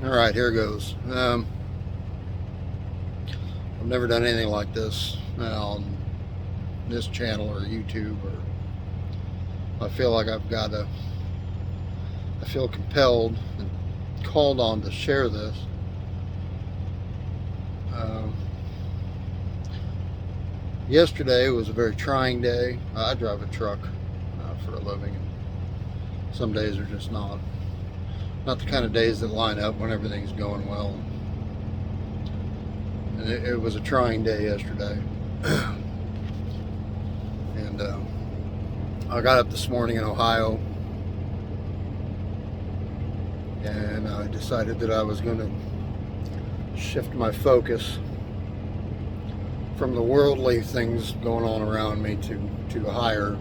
Alright, here goes. I've never done anything like this on this channel or YouTube, or I feel like I feel compelled and called on to share this. Yesterday was a very trying day. I drive a truck for a living, and some days are just not the kind of days that line up when everything's going well. And it was a trying day yesterday. And I got up this morning in Ohio, and I decided that I was going to shift my focus from the worldly things going on around me to higher,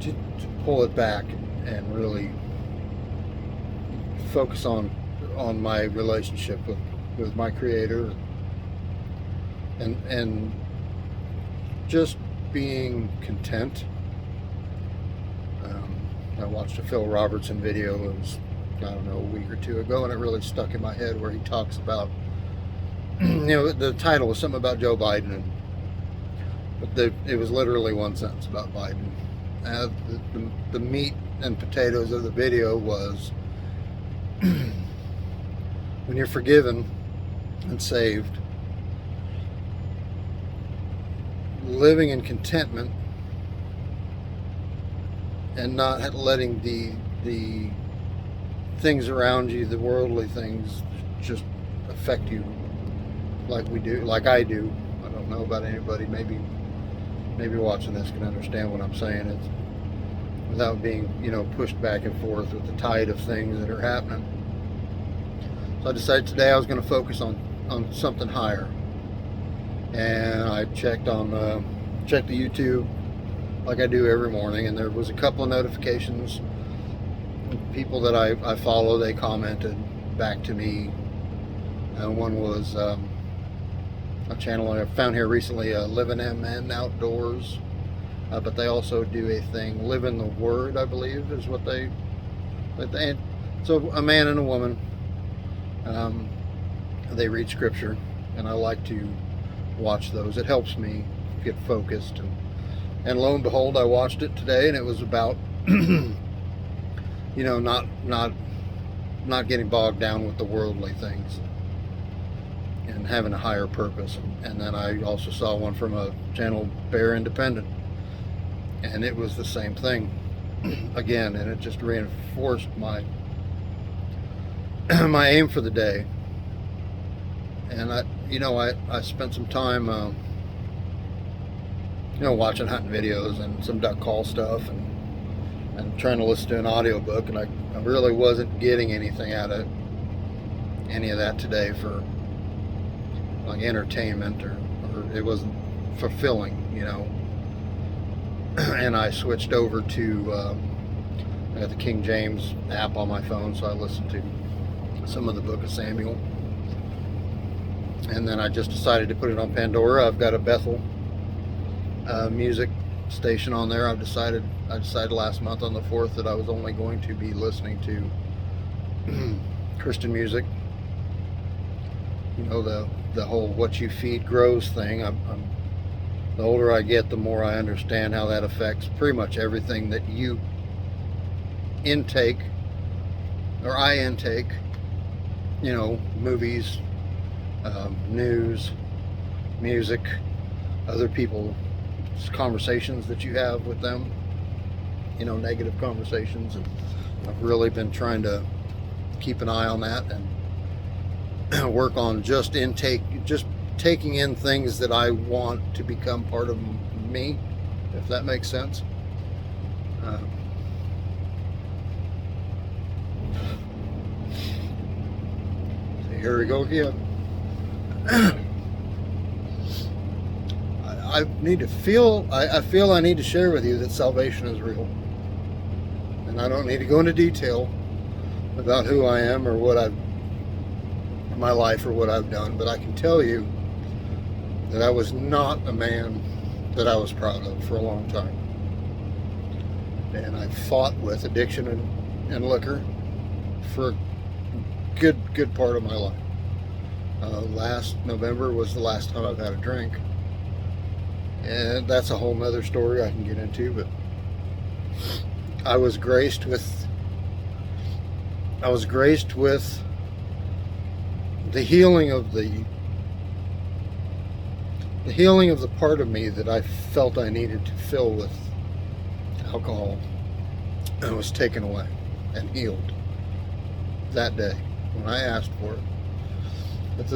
to pull it back and really focus on my relationship with my Creator, and just being content. I watched a Phil Robertson video. It was, I don't know, a week or two ago, and it really stuck in my head, where he talks about, the title was something about Joe Biden, but it was literally one sentence about Biden. The meat and potatoes of the video was, when you're forgiven and saved, living in contentment and not letting the things around you, the worldly things, just affect you like I do. I don't know about anybody. Maybe watching this can understand what I'm saying. It's without being, pushed back and forth with the tide of things that are happening. So I decided today I was going to focus on something higher. And I checked the YouTube like I do every morning, and there was a couple of notifications. People that I follow, they commented back to me. One was a channel I found here recently, Livin and Outdoors, but they also do a thing, Live in the Word, I believe is what they so a man and a woman, they read scripture, and I like to watch those. It helps me get focused, and lo and behold, I watched it today, and it was about not getting bogged down with the worldly things and having a higher purpose. And then I also saw one from a channel, Bear Independent, and it was the same thing again, and it just reinforced my my aim for the day. And I spent some time watching hunting videos and some duck call stuff, and trying to listen to an audiobook, and I really wasn't getting anything out of any of that today for like entertainment, or it wasn't fulfilling, And I switched over to I got the King James app on my phone, so I listened to some of the book of Samuel. And then I just decided to put it on Pandora. I've got a Bethel music station on there. I decided last month on the 4th that I was only going to be listening to Christian music. The whole what you feed grows thing. The older I get, the more I understand how that affects pretty much everything that you intake, or I intake. Movies, news, music, other people's conversations that you have with them, negative conversations. And I've really been trying to keep an eye on that and work on just taking in things that I want to become part of me, if that makes sense. Here we go again. I feel I need to share with you that salvation is real. And I don't need to go into detail about who I am or my life or what I've done, but I can tell you that I was not a man that I was proud of for a long time. And I fought with addiction and liquor for good part of my life. Last November was the last time I've had a drink, and that's a whole nother story I can get into. But I was graced with the healing of the part of me that I felt I needed to fill with alcohol, and was taken away and healed that day when I asked for it. But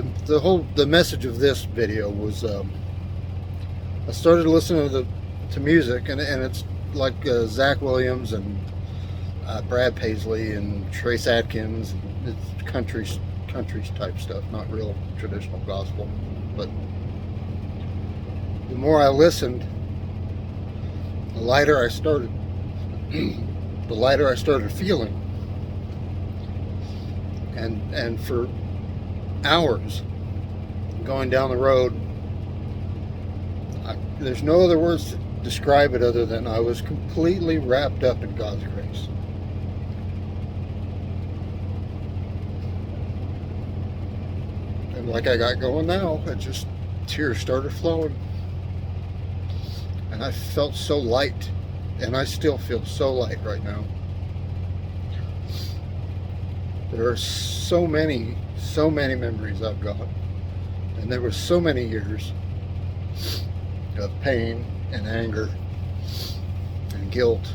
the message of this video was, I started listening to music, and it's like Zach Williams and Brad Paisley and Trace Adkins. It's country type stuff, not real traditional gospel. But the more I listened, the lighter I started feeling. And for hours going down the road, there's no other words to describe it other than I was completely wrapped up in God's grace. And like I got going now, tears started flowing. And I felt so light, and I still feel so light right now. There are so many memories I've got, and there were so many years of pain and anger and guilt.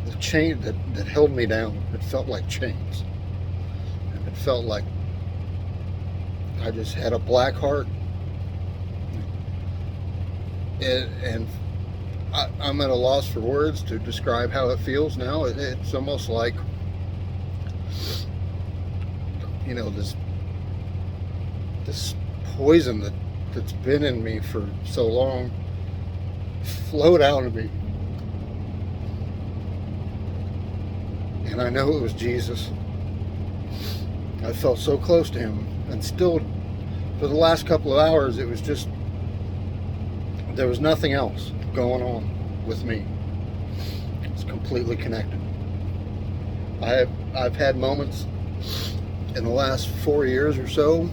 The chain that held me down, it felt like chains, and it felt like I just had a black heart, and I'm at a loss for words to describe how it feels now. It's almost like, this poison that's been in me for so long flowed out of me. And I know it was Jesus. I felt so close to him, and still for the last couple of hours it was just, there was nothing else going on with me. It's completely connected. I've had moments in the last 4 years or so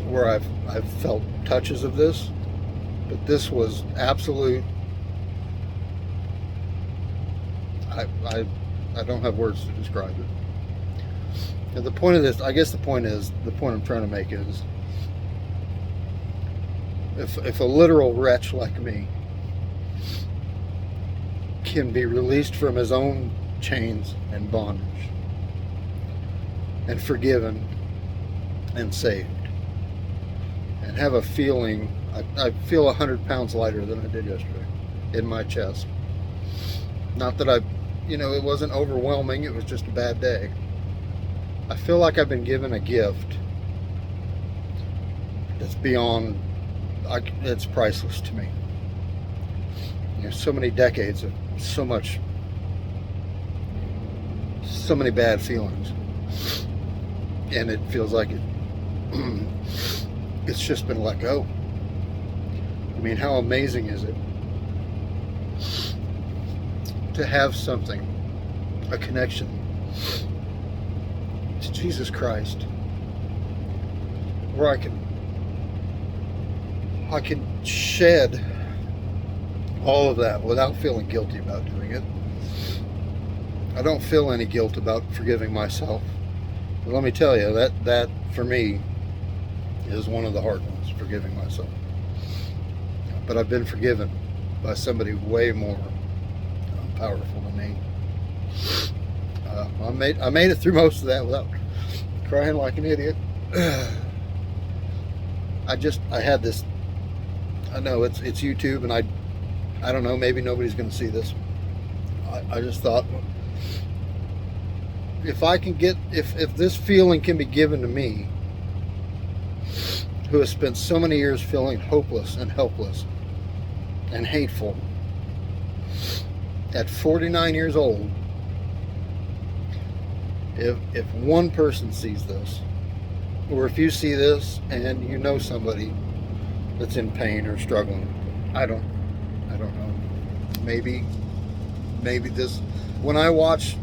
where I've felt touches of this, but this was absolute. I don't have words to describe it. And the point of this, I guess the point I'm trying to make is, if a literal wretch like me can be released from his own chains and bondage, and forgiven and saved, and have a feeling, I feel 100 pounds lighter than I did yesterday in my chest. Not that it wasn't overwhelming, it was just a bad day. I feel like I've been given a gift that's beyond, it's priceless to me. So many decades of so many bad feelings, and it feels like it's just been let go. I mean, how amazing is it to have something, a connection to Jesus Christ, where I can shed all of that without feeling guilty about doing it. I don't feel any guilt about forgiving myself. But let me tell you, that for me is one of the hard ones, forgiving myself. But I've been forgiven by somebody way more powerful than me. I made it through most of that without crying like an idiot. I had this, I know it's YouTube, and I don't know, maybe nobody's going to see this. I just thought, if this feeling can be given to me, who has spent so many years feeling hopeless and helpless and hateful, at 49 years old, if one person sees this, or if you see this and you know somebody that's in pain or struggling, I don't know. Maybe this, when I watch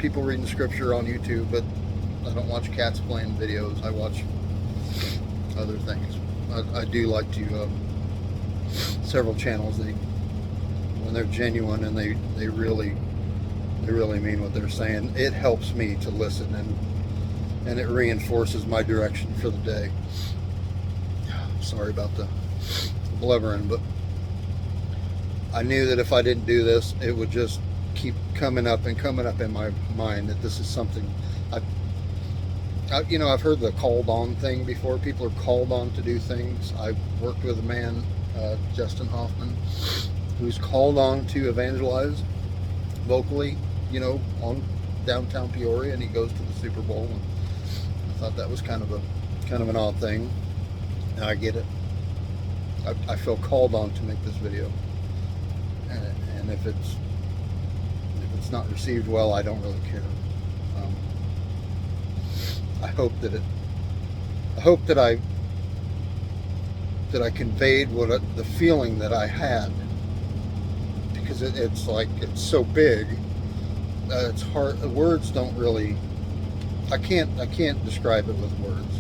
people reading scripture on YouTube, but I don't watch cats playing videos. I watch other things. I do like to several channels. When they're genuine and they really mean what they're saying, it helps me to listen, and it reinforces my direction for the day. Sorry about the blubbering, but I knew that if I didn't do this, it would just keep coming up in my mind that this is something I've heard the called on thing before. People are called on to do things. I worked with a man, Justin Hoffman, who's called on to evangelize vocally, on downtown Peoria, and he goes to the Super Bowl. And I thought that was kind of an odd thing. And I get it. I feel called on to make this video, and if it's not received well, I don't really care. I hope that I conveyed the feeling that I had, because it's so big. It's hard. Words don't really. I can't describe it with words.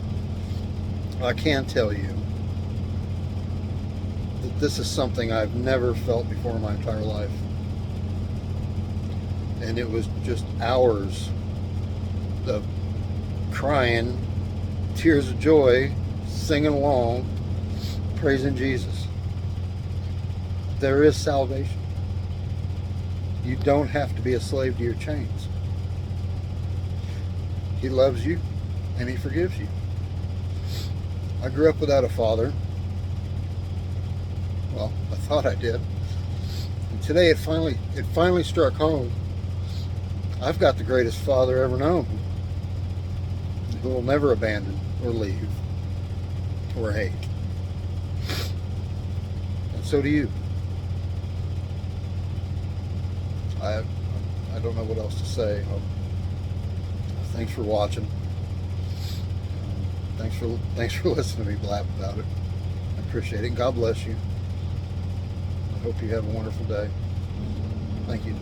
I can tell you that this is something I've never felt before in my entire life, and it was just hours of crying, tears of joy, singing along, praising Jesus. There is salvation. You don't have to be a slave to your chains. He loves you and he forgives you. I grew up without a father. Well, I thought I did. And today it finally struck home. I've got the greatest father ever known, who will never abandon or leave or hate. And so do you. I don't know what else to say. Thanks for watching. Thanks for listening to me blab about it. I appreciate it. God bless you. I hope you have a wonderful day. Thank you.